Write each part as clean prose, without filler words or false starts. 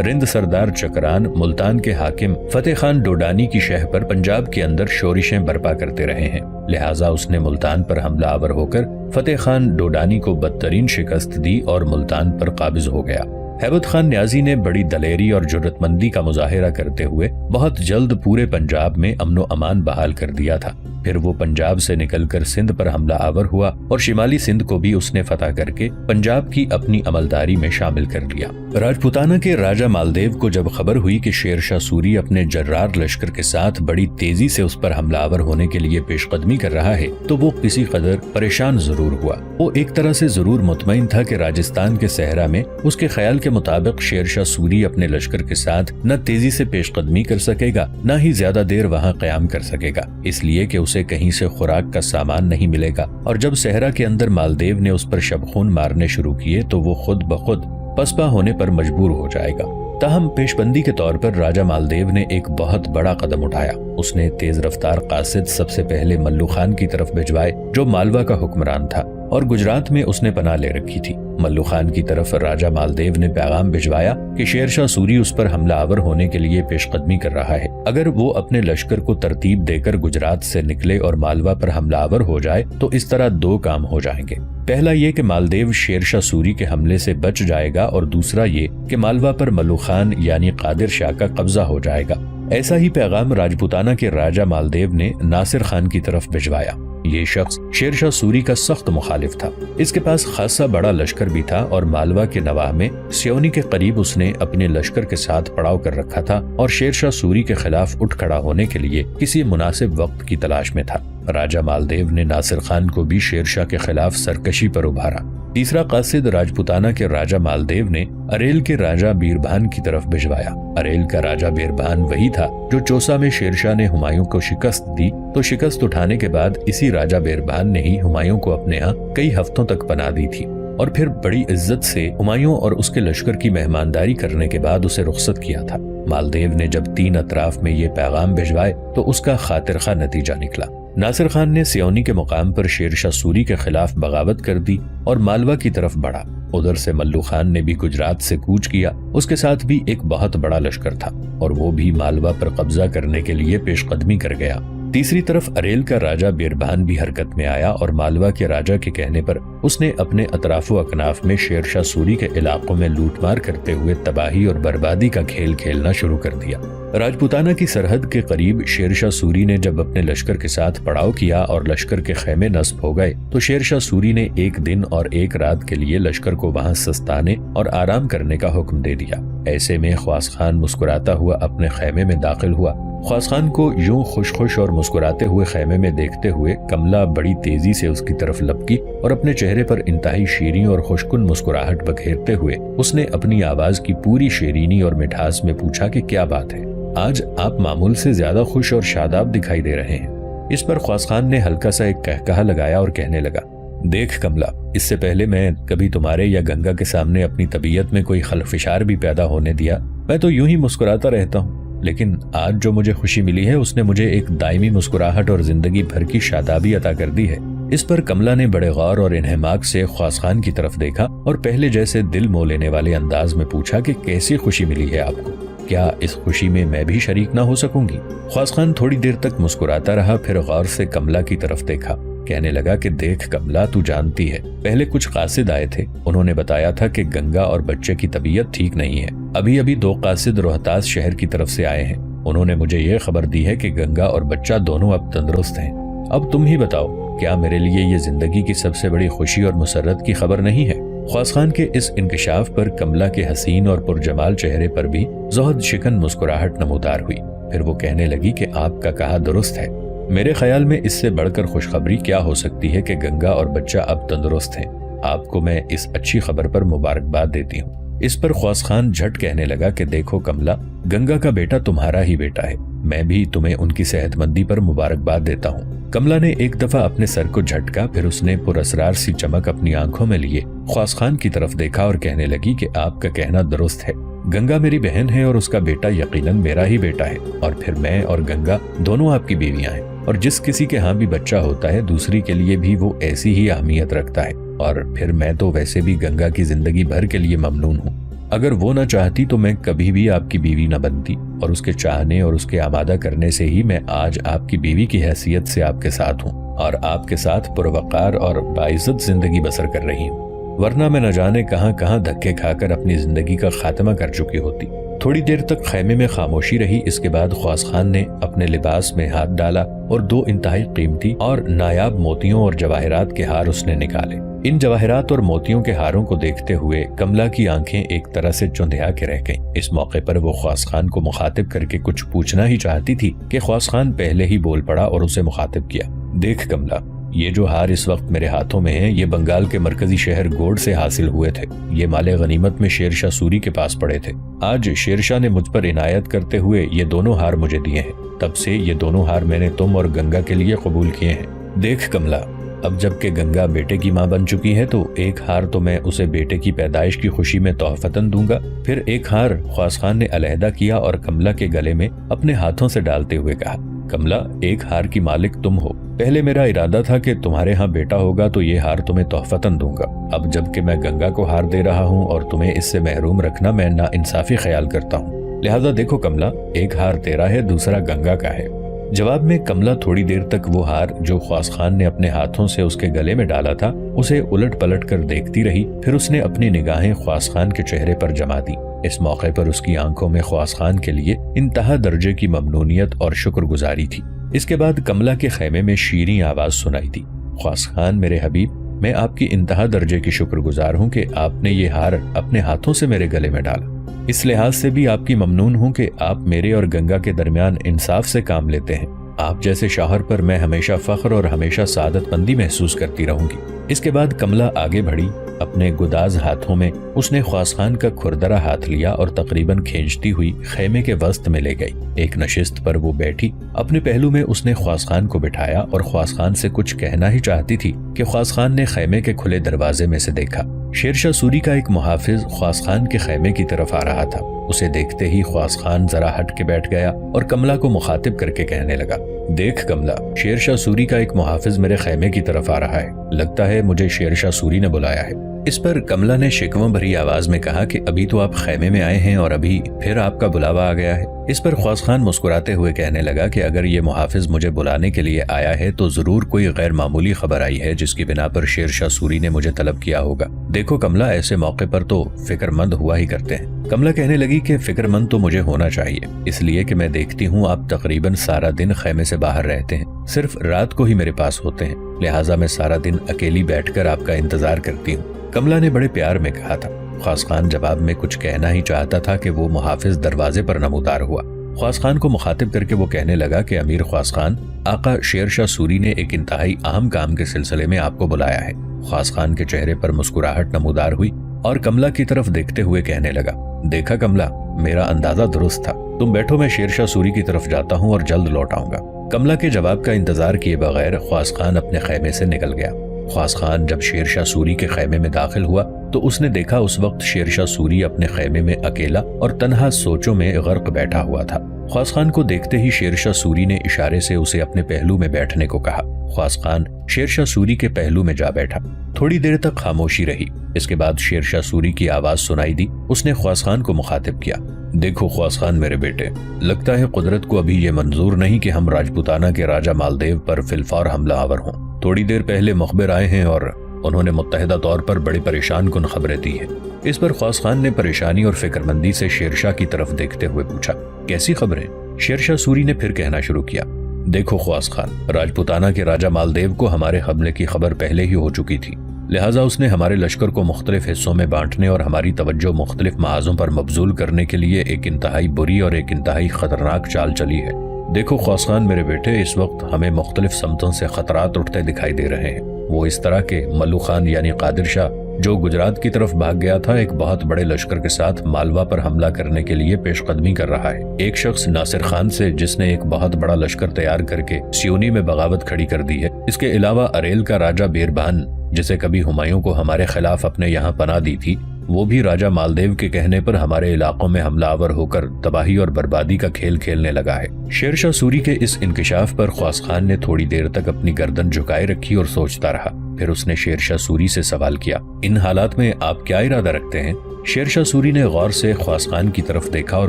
رند سردار چکران ملتان کے حاکم فتح خان ڈوڈانی کی شہ پر پنجاب کے اندر شورشیں برپا کرتے رہے ہیں، لہٰذا اس نے ملتان پر حملہ آور ہو کر فتح خان ڈوڈانی کو بدترین شکست دی اور ملتان پر قابض ہو گیا۔ ہیبت خان نیازی نے بڑی دلیری اور جرت مندی کا مظاہرہ کرتے ہوئے بہت جلد پورے پنجاب میں امن و امان بحال کر دیا تھا۔ پھر وہ پنجاب سے نکل کر سندھ پر حملہ آور ہوا اور شمالی سندھ کو بھی اس نے فتح کر کے پنجاب کی اپنی عملداری میں شامل کر لیا۔ راجپوتانہ کے راجہ مالدیو کو جب خبر ہوئی کہ شیر شاہ سوری اپنے جرار لشکر کے ساتھ بڑی تیزی سے اس پر حملہ آور ہونے کے لیے پیش قدمی کر رہا ہے تو وہ کسی قدر پریشان ضرور ہوا۔ وہ ایک طرح سے ضرور مطمئن تھا کہ راجستھان کے صحرا میں اس کے خیال کے مطابق شیر شاہ سوری اپنے لشکر کے ساتھ نہ تیزی سے پیش قدمی کر سکے گا نہ ہی زیادہ دیر وہاں قیام کر سکے گا، اس لیے کہ اسے کہیں سے خوراک کا سامان نہیں ملے گا، اور جب صحرا کے اندر مالدیو نے اس پر شبخون مارنے شروع کیے تو وہ خود بخود پسپا ہونے پر مجبور ہو جائے گا۔ تاہم پیش بندی کے طور پر راجہ مالدیو نے ایک بہت بڑا قدم اٹھایا۔ اس نے تیز رفتار قاصد سب سے پہلے ملو خان کی طرف بھجوائے جو مالوا کا حکمران تھا اور گجرات میں اس نے پناہ لے رکھی تھی۔ ملو خان کی طرف راجہ مالدیو نے پیغام بھجوایا کہ شیر شاہ سوری اس پر حملہ آور ہونے کے لیے پیش قدمی کر رہا ہے، اگر وہ اپنے لشکر کو ترتیب دے کر گجرات سے نکلے اور مالوا پر حملہ آور ہو جائے تو اس طرح دو کام ہو جائیں گے۔ پہلا یہ کہ مالدیو شیر شاہ سوری کے حملے سے بچ جائے گا اور دوسرا یہ کہ مالوا پر ملو خان یعنی قادر شاہ کا قبضہ ہو جائے گا۔ ایسا ہی پیغام راجپوتانہ کے راجہ مالدیو نے ناصر خان کی طرف بھجوایا۔ یہ شخص شیر شاہ سوری کا سخت مخالف تھا، اس کے پاس خاصا بڑا لشکر بھی تھا اور مالوا کے نواح میں سیونی کے قریب اس نے اپنے لشکر کے ساتھ پڑاؤ کر رکھا تھا اور شیر شاہ سوری کے خلاف اٹھ کھڑا ہونے کے لیے کسی مناسب وقت کی تلاش میں تھا۔ راجہ مالدیو نے ناصر خان کو بھی شیر شاہ کے خلاف سرکشی پر ابھارا۔ تیسرا قاصد راجپوتانہ کے راجہ مالدیو نے اریل کے راجہ بیربھان کی طرف بھجوایا۔ اریل کا راجہ بیربھان وہی تھا جو چوسا میں شیر شاہ نے ہمایوں کو شکست دی، تو شکست اٹھانے کے بعد اسی راجہ بیربھان نے ہی ہمایوں کو اپنے ہاں کئی ہفتوں تک پناہ دی تھی اور پھر بڑی عزت سے ہمایوں اور اس کے لشکر کی مہمانداری کرنے کے بعد اسے رخصت کیا تھا۔ مالدیو نے جب تین اطراف میں یہ پیغام بھجوائے تو اس کا خاطر خواہ نتیجہ نکلا۔ ناصر خان نے سیونی کے مقام پر شیر شاہ سوری کے خلاف بغاوت کر دی اور مالوا کی طرف بڑھا۔ ادھر سے ملو خان نے بھی گجرات سے کوچ کیا، اس کے ساتھ بھی ایک بہت بڑا لشکر تھا اور وہ بھی مالوا پر قبضہ کرنے کے لیے پیش قدمی کر گیا۔ تیسری طرف اریل کا راجہ بیربھان بھی حرکت میں آیا اور مالوا کے راجہ کے کہنے پر اس نے اپنے اطراف و اکناف میں شیر شاہ سوری کے علاقوں میں لوٹ مار کرتے ہوئے تباہی اور بربادی کا کھیل کھیلنا شروع کر دیا۔ راجپوتانہ کی سرحد کے قریب شیر شاہ سوری نے جب اپنے لشکر کے ساتھ پڑاؤ کیا اور لشکر کے خیمے نصب ہو گئے تو شیر شاہ سوری نے ایک دن اور ایک رات کے لیے لشکر کو وہاں سستانے اور آرام کرنے کا حکم دے دیا۔ ایسے میں خواص خان مسکراتا ہوا اپنے خیمے میں داخل ہوا۔ خواص خان کو یوں خوش خوش اور مسکراتے ہوئے خیمے میں دیکھتے ہوئے کملا بڑی تیزی سے اس کی طرف لپکی اور اپنے چہرے پر انتہائی شیریں اور خوشکن مسکراہٹ بکھیرتے ہوئے اس نے اپنی آواز کی پوری شیرینی اور مٹھاس میں پوچھا کہ کیا بات ہے، آج آپ معمول سے زیادہ خوش اور شاداب دکھائی دے رہے ہیں۔ اس پر خواص خان نے ہلکا سا ایک کہکہا لگایا اور کہنے لگا، دیکھ کملا، اس سے پہلے میں کبھی تمہارے یا گنگا کے سامنے اپنی طبیعت میں کوئی خلفشار بھی پیدا ہونے دیا؟ میں تو یوں ہی مسکراتا رہتا ہوں، لیکن آج جو مجھے خوشی ملی ہے اس نے مجھے ایک دائمی مسکراہٹ اور زندگی بھر کی شادابی عطا کر دی ہے۔ اس پر کملا نے بڑے غور اور انہماک سے خواص خان کی طرف دیکھا اور پہلے جیسے دل مو لینے والے انداز میں پوچھا کہ کیسی خوشی ملی ہے آپ کو؟ کیا اس خوشی میں میں بھی شریک نہ ہو سکوں گی؟ خواص خان تھوڑی دیر تک مسکراتا رہا، پھر غور سے کملا کی طرف دیکھا، کہنے لگا کہ دیکھ کملا، تو جانتی ہے پہلے کچھ قاصد آئے تھے، انہوں نے بتایا تھا کہ گنگا اور بچے کی طبیعت ٹھیک نہیں ہے۔ ابھی ابھی 2 قاصد روہتاس شہر کی طرف سے آئے ہیں، انہوں نے مجھے یہ خبر دی ہے کہ گنگا اور بچہ دونوں اب تندرست ہیں۔ اب تم ہی بتاؤ، کیا میرے لیے یہ زندگی کی سب سے بڑی خوشی اور مسرت کی خبر نہیں ہے؟ خواص خان کے اس انکشاف پر کملا کے حسین اور پرجمال چہرے پر بھی زہد شکن مسکراہٹ نمودار ہوئی۔ پھر وہ کہنے لگی کہ آپ کا کہا درست ہے، میرے خیال میں اس سے بڑھ کر خوشخبری کیا ہو سکتی ہے کہ گنگا اور بچہ اب تندرست ہیں۔ آپ کو میں اس اچھی خبر پر مبارکباد دیتی ہوں۔ اس پر خواص خان جھٹ کہنے لگا کہ دیکھو کملا، گنگا کا بیٹا تمہارا ہی بیٹا ہے، میں بھی تمہیں ان کی صحت مندی پر مبارکباد دیتا ہوں۔ کملا نے ایک دفعہ اپنے سر کو جھٹکا، پھر اس نے پر اسرار سی چمک اپنی آنکھوں میں لیے خواص خان کی طرف دیکھا اور کہنے لگی کہ آپ کا کہنا درست ہے، گنگا میری بہن ہے اور اس کا بیٹا یقیناً میرا ہی بیٹا ہے، اور پھر میں اور گنگا دونوں آپ کی بیویاں ہیں، اور جس کسی کے ہاں بھی بچہ ہوتا ہے دوسری کے لیے بھی وہ ایسی ہی اہمیت رکھتا ہے، اور پھر میں تو ویسے بھی گنگا کی زندگی بھر کے لیے ممنون ہوں۔ اگر وہ نہ چاہتی تو میں کبھی بھی آپ کی بیوی نہ بنتی، اور اس کے چاہنے اور اس کے آمادہ کرنے سے ہی میں آج آپ کی بیوی کی حیثیت سے آپ کے ساتھ ہوں اور آپ کے ساتھ پروقار اور باعزت زندگی بسر کر رہی ہوں، ورنہ میں نہ جانے کہاں کہاں دھکے کھا کر اپنی زندگی کا خاتمہ کر چکی ہوتی۔ تھوڑی دیر تک خیمے میں خاموشی رہی۔ اس کے بعد خواص خان نے اپنے لباس میں ہاتھ ڈالا اور 2 انتہائی قیمتی اور نایاب موتیوں اور جواہرات کے ہار اس نے نکالے۔ ان جواہرات اور موتیوں کے ہاروں کو دیکھتے ہوئے کملا کی آنکھیں ایک طرح سے چندھیا کے رہ گئیں۔ اس موقع پر وہ خواص خان کو مخاطب کر کے کچھ پوچھنا ہی چاہتی تھی کہ خواص خان پہلے ہی بول پڑا اور اسے مخاطب کیا۔ دیکھ کملا، یہ جو ہار اس وقت میرے ہاتھوں میں ہیں یہ بنگال کے مرکزی شہر گوڑ سے حاصل ہوئے تھے۔ یہ مال غنیمت میں شیر شاہ سوری کے پاس پڑے تھے۔ آج شیر شاہ نے مجھ پر عنایت کرتے ہوئے یہ دونوں ہار مجھے دیے ہیں، تب سے یہ دونوں ہار میں نے تم اور گنگا کے لیے قبول کیے ہیں۔ دیکھ کملا، اب جب کہ گنگا بیٹے کی ماں بن چکی ہے تو ایک ہار تو میں اسے بیٹے کی پیدائش کی خوشی میں تحفتاً دوں گا۔ پھر ایک ہار خواص خان نے علیحدہ کیا اور کملا کے گلے میں اپنے ہاتھوں سے ڈالتے ہوئے کہا، کملا، ایک ہار کی مالک تم ہو۔ پہلے میرا ارادہ تھا کہ تمہارے ہاں بیٹا ہوگا تو یہ ہار تمہیں تحفتاً دوں گا۔ اب جب کہ میں گنگا کو ہار دے رہا ہوں اور تمہیں اس سے محروم رکھنا میں نا انصافی خیال کرتا ہوں، لہذا دیکھو کملا، ایک ہار تیرا ہے، دوسرا گنگا کا ہے۔ جواب میں کملا تھوڑی دیر تک وہ ہار جو خواص خان نے اپنے ہاتھوں سے اس کے گلے میں ڈالا تھا اسے الٹ پلٹ کر دیکھتی رہی۔ پھر اس نے اپنی نگاہیں خواص خان کے چہرے پر جما دی۔ اس موقع پر اس کی آنکھوں میں خواص خان کے لیے انتہا درجے کی ممنونیت اور شکر گزاری تھی۔ اس کے بعد کملا کے خیمے میں شیریں آواز سنائی دی، خواص خان میرے حبیب، میں آپ کی انتہا درجے کی شکر گزار ہوں کہ آپ نے یہ ہار اپنے ہاتھوں سے میرے گلے میں ڈالا۔ اس لحاظ سے بھی آپ کی ممنون ہوں کہ آپ میرے اور گنگا کے درمیان انصاف سے کام لیتے ہیں۔ آپ جیسے شوہر پر میں ہمیشہ فخر اور ہمیشہ سعادت مندی محسوس کرتی رہوں گی۔ اس کے بعد کملا آگے بڑھی۔ اپنے گداز ہاتھوں میں اس نے خواص خان کا کھردرا ہاتھ لیا اور تقریباً کھینچتی ہوئی خیمے کے وسط میں لے گئی۔ ایک نشست پر وہ بیٹھی، اپنے پہلو میں اس نے خواص خان کو بٹھایا اور خواص خان سے کچھ کہنا ہی چاہتی تھی کہ خواص خان نے خیمے کے کھلے دروازے میں سے دیکھا شیر شاہ سوری کا ایک محافظ خواص خان کے خیمے کی طرف آ رہا تھا۔ اسے دیکھتے ہی خواص خان ذرا ہٹ کے بیٹھ گیا اور کملا کو مخاطب کر کے کہنے لگا، دیکھ کملا، شیر شاہ سوری کا ایک محافظ میرے خیمے کی طرف آ رہا ہے، لگتا ہے مجھے شیر شاہ سوری نے بلایا ہے۔ اس پر کملا نے شکوہ بھری آواز میں کہا کہ ابھی تو آپ خیمے میں آئے ہیں اور ابھی پھر آپ کا بلاوا آ گیا ہے۔ اس پر خواص خان مسکراتے ہوئے کہنے لگا کہ اگر یہ محافظ مجھے بلانے کے لیے آیا ہے تو ضرور کوئی غیر معمولی خبر آئی ہے جس کی بنا پر شیر شاہ سوری نے مجھے طلب کیا ہوگا۔ دیکھو کملا، ایسے موقع پر تو فکر مند ہوا ہی کرتے ہیں۔ کملا کہنے لگی کہ فکر مند تو مجھے ہونا چاہیے، اس لیے کہ میں دیکھتی ہوں آپ تقریباً سارا دن خیمے سے باہر رہتے ہیں، صرف رات کو ہی میرے پاس ہوتے ہیں، لہٰذا میں سارا دن اکیلی بیٹھ کر آپ کا انتظار کرتی ہوں۔ کملا نے بڑے پیار میں کہا تھا۔ خواص خان جواب میں کچھ کہنا ہی چاہتا تھا کہ وہ محافظ دروازے پر نمودار ہوا۔ خواص خان کو مخاطب کر کے وہ کہنے لگا کہ امیر خواص خان، آقا شیر شاہ سوری نے ایک انتہائی اہم کام کے سلسلے میں آپ کو بلایا ہے۔ خواص خان کے چہرے پر مسکراہٹ نمودار ہوئی اور کملا کی طرف دیکھتے ہوئے کہنے لگا، دیکھا کملا، میرا اندازہ درست تھا، تم بیٹھو، میں شیر شاہ سوری کی طرف جاتا ہوں اور جلد لوٹ آؤں گا۔ کملا کے جواب کا انتظار کیے بغیر خواص خان اپنے خیمے سے نکل گیا۔ خواص خان جب شیر شاہ سوری کے خیمے میں داخل ہوا تو اس نے دیکھا اس وقت شیر شاہ سوری اپنے خیمے میں اکیلا اور تنہا سوچوں میں غرق بیٹھا ہوا تھا۔ خواص خان کو دیکھتے ہی شیر شاہ سوری نے اشارے سے اسے اپنے پہلو میں بیٹھنے کو کہا۔ خواص خان شیر شاہ سوری کے پہلو میں جا بیٹھا۔ تھوڑی دیر تک خاموشی رہی۔ اس کے بعد شیر شاہ سوری کی آواز سنائی دی۔ اس نے خواص خان کو مخاطب کیا، دیکھو خواص خان میرے بیٹے، لگتا ہے قدرت کو ابھی یہ منظور نہیں کہ ہم راجپوتانہ کے راجہ مالدیو پر فی الفور حملہ آور ہوں۔ تھوڑی دیر پہلے مخبر آئے ہیں اور انہوں نے متحدہ طور پر بڑی پریشان کن خبریں دی ہیں۔ اس پر خواص خان نے پریشانی اور فکر مندی سے شیر شاہ کی طرف دیکھتے ہوئے پوچھا، کیسی خبریں؟ شیر شاہ سوری نے پھر کہنا شروع کیا، دیکھو خواص خان، راجپوتانہ کے راجہ مالدیو کو ہمارے حملے کی خبر پہلے ہی ہو چکی تھی، لہٰذا اس نے ہمارے لشکر کو مختلف حصوں میں بانٹنے اور ہماری توجہ مختلف محاذوں پر مبذول کرنے کے لیے ایک انتہائی بری اور ایک انتہائی خطرناک چال چلی ہے۔ دیکھو خواص خان میرے بیٹے، اس وقت ہمیں مختلف سمتوں سے خطرات اٹھتے دکھائی دے رہے ہیں۔ وہ اس طرح کہ ملو خان یعنی قادر شاہ جو گجرات کی طرف بھاگ گیا تھا، ایک بہت بڑے لشکر کے ساتھ مالوا پر حملہ کرنے کے لیے پیش قدمی کر رہا ہے۔ ایک شخص ناصر خان سے جس نے ایک بہت بڑا لشکر تیار کر کے سیونی میں بغاوت کھڑی کر دی ہے۔ اس کے علاوہ اریل کا راجہ بیربان جسے کبھی ہمایوں کو ہمارے خلاف اپنے یہاں پناہ دی تھی، وہ بھی راجہ مالدیو کے کہنے پر ہمارے علاقوں میں حملہ آور ہو کر تباہی اور بربادی کا کھیل کھیلنے لگا ہے۔ شیر شاہ سوری کے اس انکشاف پر خواص خان نے تھوڑی دیر تک اپنی گردن جھکائے رکھی اور سوچتا رہا۔ پھر اس نے شیر شاہ سوری سے سوال کیا، ان حالات میں آپ کیا ارادہ رکھتے ہیں؟ شیرشاہ سوری نے غور سے خواص خان کی طرف دیکھا اور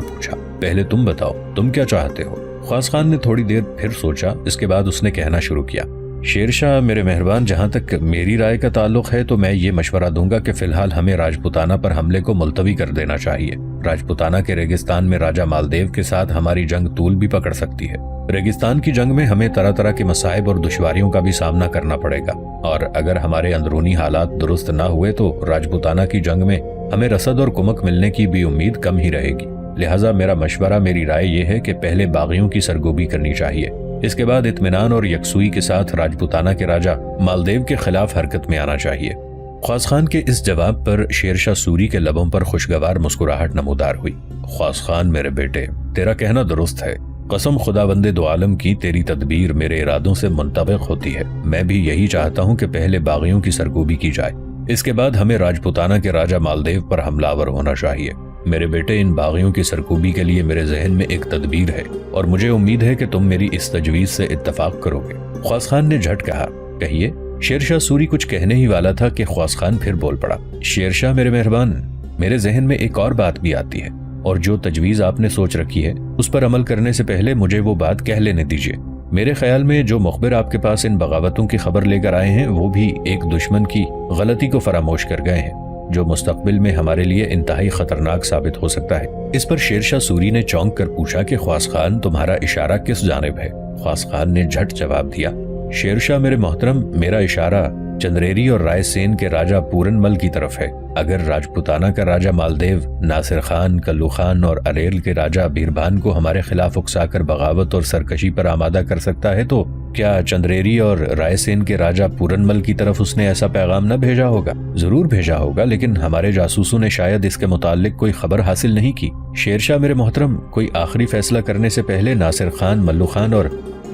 پوچھا، پہلے تم بتاؤ تم کیا چاہتے ہو؟ خواص خان نے تھوڑی دیر پھر سوچا، اس کے بعد اس نے کہنا شروع کیا، شیرشاہ میرے مہربان، جہاں تک میری رائے کا تعلق ہے تو میں یہ مشورہ دوں گا کہ فی الحال ہمیں راجپوتانہ پر حملے کو ملتوی کر دینا چاہیے۔ راجپوتانہ کے ریگستان میں راجہ مالدیو کے ساتھ ہماری جنگ طول بھی پکڑ سکتی ہے۔ ریگستان کی جنگ میں ہمیں طرح طرح کے مصائب اور دشواریوں کا بھی سامنا کرنا پڑے گا، اور اگر ہمارے اندرونی حالات درست نہ ہوئے تو راجپوتانہ کی جنگ میں ہمیں رسد اور کمک ملنے کی بھی امید کم ہی رہے گی۔ لہٰذا میرا مشورہ، میری رائے یہ ہے کہ پہلے باغیوں کی سرگوبی کرنی چاہیے، اس کے بعد اطمینان اور یکسوئی کے ساتھ راجپوتانہ کے راجہ مالدیو کے خلاف حرکت میں آنا چاہیے۔ خواص خان کے اس جواب پر شیرشاہ سوری کے لبوں پر خوشگوار مسکراہٹ نمودار ہوئی۔ خواص خان میرے بیٹے، تیرا کہنا درست ہے، قسم خداوند دو عالم کی، تیری تدبیر میرے ارادوں سے منطبق ہوتی ہے۔ میں بھی یہی چاہتا ہوں کہ پہلے باغیوں کی سرگوبی کی جائے، اس کے بعد ہمیں راجپوتانہ کے راجہ مالدیو پر حملہ آور ہونا چاہیے۔ میرے بیٹے، ان باغیوں کی سرکوبی کے لیے میرے ذہن میں ایک تدبیر ہے، اور مجھے امید ہے کہ تم میری اس تجویز سے اتفاق کرو گے۔ خواص خان نے جھٹ کہا، کہیے۔ شیرشاہ سوری کچھ کہنے ہی والا تھا کہ خواص خان پھر بول پڑا، شیرشاہ میرے مہربان، میرے ذہن میں ایک اور بات بھی آتی ہے، اور جو تجویز آپ نے سوچ رکھی ہے اس پر عمل کرنے سے پہلے مجھے وہ بات کہہ لینے دیجیے۔ میرے خیال میں جو مخبر آپ کے پاس ان بغاوتوں کی خبر لے کر آئے ہیں وہ بھی ایک دشمن کی غلطی کو فراموش کر گئے ہیں، جو مستقبل میں ہمارے لیے انتہائی خطرناک ثابت ہو سکتا ہے۔ اس پر شیرشاہ سوری نے چونک کر پوچھا کہ خواص خان، تمہارا اشارہ کس جانب ہے؟ خواص خان نے جھٹ جواب دیا، شیرشاہ میرے محترم، میرا اشارہ چندریری اور رائے سین کے راجہ پورن مل کی طرف ہے۔ اگر راجپوتانہ کا راجہ مالدیو ناصر خان، کلو خان اور اریل کے راجہ بیربان کو ہمارے خلاف اکسا کر بغاوت اور سرکشی پر آمادہ کر سکتا ہے، تو کیا چندریری اور رائے سین کے راجہ پورن مل کی طرف اس نے ایسا پیغام نہ بھیجا ہوگا؟ ضرور بھیجا ہوگا، لیکن ہمارے جاسوسوں نے شاید اس کے متعلق کوئی خبر حاصل نہیں کی۔ شیرشاہ میرے محترم، کوئی آخری فیصلہ کرنے سے پہلے ناصر خان، ملو خان اور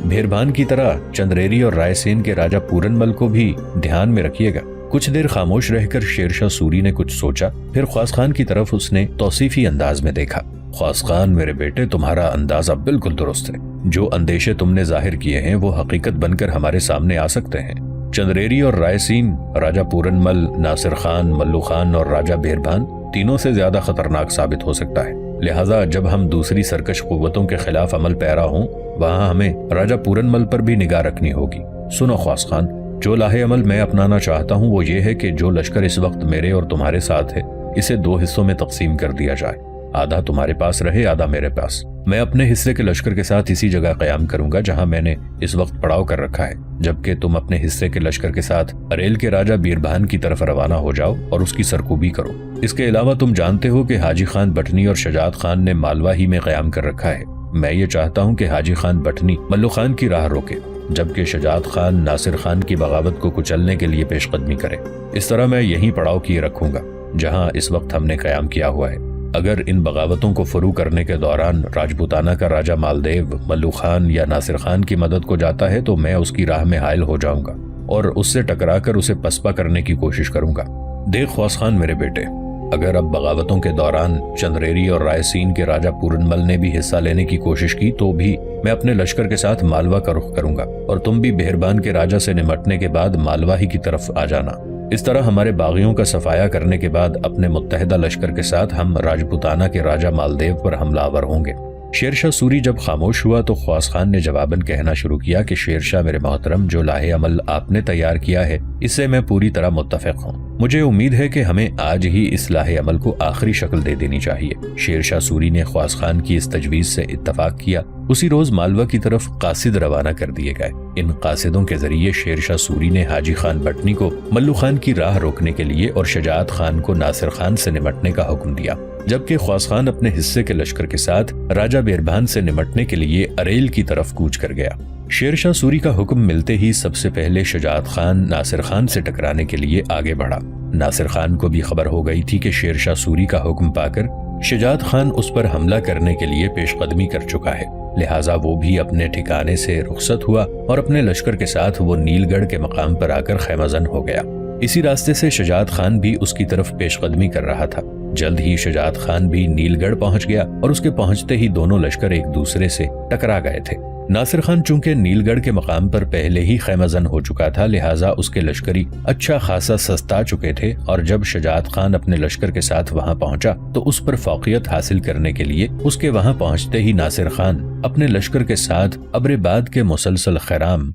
بیربان کی طرح چندریری اور رائے سین کے راجہ پورن مل کو بھی دھیان میں رکھیے گا۔ کچھ دیر خاموش رہ کر شیرشاہ سوری نے کچھ سوچا، پھر خواص خان کی طرف اس نے توصیفی انداز میں دیکھا۔ خواص خان میرے بیٹے، تمہارا اندازہ بالکل درست ہے۔ جو اندیشے تم نے ظاہر کیے ہیں وہ حقیقت بن کر ہمارے سامنے آ سکتے ہیں۔ چندریری اور رائے سین، راجہ پورن مل، ناصر خان، ملو خان اور راجہ بیربان تینوں سے زیادہ خطرناک ثابت ہو سکتا ہے۔ لہٰذا جب ہم دوسری سرکش قوتوں کے خلاف عمل پیرا ہوں، وہاں ہمیں راجہ پورن مل پر بھی نگاہ رکھنی ہوگی۔ سنو خواص خان، جو لاہ عمل میں اپنانا چاہتا ہوں وہ یہ ہے کہ جو لشکر اس وقت میرے اور تمہارے ساتھ ہے، اسے دو حصوں میں تقسیم کر دیا جائے، آدھا تمہارے پاس رہے، آدھا میرے پاس۔ میں اپنے حصے کے لشکر کے ساتھ اسی جگہ قیام کروں گا جہاں میں نے اس وقت پڑاؤ کر رکھا ہے، جبکہ تم اپنے حصے کے لشکر کے ساتھ اریل کے راجہ بیربان کی طرف روانہ ہو جاؤ اور اس کی سرکوبی کرو۔ اس کے علاوہ تم جانتے ہو کہ حاجی خان بٹنی اور شجاعت خان نے مالوا ہی میں قیام کر رکھا ہے۔ میں یہ چاہتا ہوں کہ حاجی خان بٹنی ملو خان کی راہ روکے، جبکہ شجاعت خان ناصر خان کی بغاوت کو کچلنے کے لیے پیش قدمی کرے۔ اس طرح میں یہیں پڑاؤ کیے رکھوں گا جہاں اس وقت ہم نے قیام کیا ہوا ہے۔ اگر ان بغاوتوں کو فرو کرنے کے دوران راجپوتانہ کا راجہ مالدیو ملو خان یا ناصر خان کی مدد کو جاتا ہے تو میں اس کی راہ میں حائل ہو جاؤں گا اور اس سے ٹکرا کر اسے پسپا کرنے کی کوشش کروں گا۔ دیکھ خواص خان میرے بیٹے، اگر اب بغاوتوں کے دوران چندریری اور رائے سین کے راجہ پورن مل نے بھی حصہ لینے کی کوشش کی تو بھی میں اپنے لشکر کے ساتھ مالوا کا رخ کروں گا، اور تم بھی بیربان کے راجہ سے نمٹنے کے بعد مالوا ہی کی طرف آ جانا۔ اس طرح ہمارے باغیوں کا صفایا کرنے کے بعد اپنے متحدہ لشکر کے ساتھ ہم راجپوتانہ کے راجہ مالدیو پر حملہ آور ہوں گے۔ شیرشاہ سوری جب خاموش ہوا تو خواص خان نے جواباً کہنا شروع کیا کہ شیرشاہ میرے محترم، جو لاہ عمل آپ نے تیار کیا ہے اس سے میں پوری طرح متفق ہوں۔ مجھے امید ہے کہ ہمیں آج ہی اس لاہ عمل کو آخری شکل دے دینی چاہیے۔ شیرشاہ سوری نے خواص خان کی اس تجویز سے اتفاق کیا۔ اسی روز مالوا کی طرف قاصد روانہ کر دیے گئے۔ ان قاصدوں کے ذریعے شیرشاہ سوری نے حاجی خان بٹنی کو ملو خان کی راہ روکنے کے لیے اور شجاعت خان کو ناصر خان سے نمٹنے کا حکم دیا، جبکہ خواص خان اپنے حصے کے لشکر کے ساتھ راجہ بیربان سے نمٹنے کے لیے اریل کی طرف کوچ کر گیا۔ شیرشاہ سوری کا حکم ملتے ہی سب سے پہلے شجاعت خان ناصر خان سے ٹکرانے کے لیے آگے بڑھا۔ ناصر خان کو بھی خبر ہو گئی تھی کہ شیرشاہ سوری کا حکم پا کر شجاعت خان اس پر حملہ کرنے کے لیے پیش قدمی کر چکا ہے، لہٰذا وہ بھی اپنے ٹھکانے سے رخصت ہوا اور اپنے لشکر کے ساتھ وہ نیل گڑھ کے مقام پر آ کر خیمہ زن ہو گیا۔ اسی راستے سے شجاعت خان بھی اس کی طرف پیش قدمی کر رہا تھا۔ جلد ہی شجاعت خان بھی نیل گڑھ پہنچ گیا اور اس کے پہنچتے ہی دونوں لشکر ایک دوسرے سے ٹکرا گئے تھے۔ ناصر خان چونکہ نیل گڑھ کے مقام پر پہلے ہی خیمہ زن ہو چکا تھا، لہٰذا اس کے لشکری اچھا خاصا سستا چکے تھے، اور جب شجاعت خان اپنے لشکر کے ساتھ وہاں پہنچا تو اس پر فوقیت حاصل کرنے کے لیے اس کے وہاں پہنچتے ہی ناصر خان اپنے لشکر کے ساتھ ابر باد کے مسلسل خیرام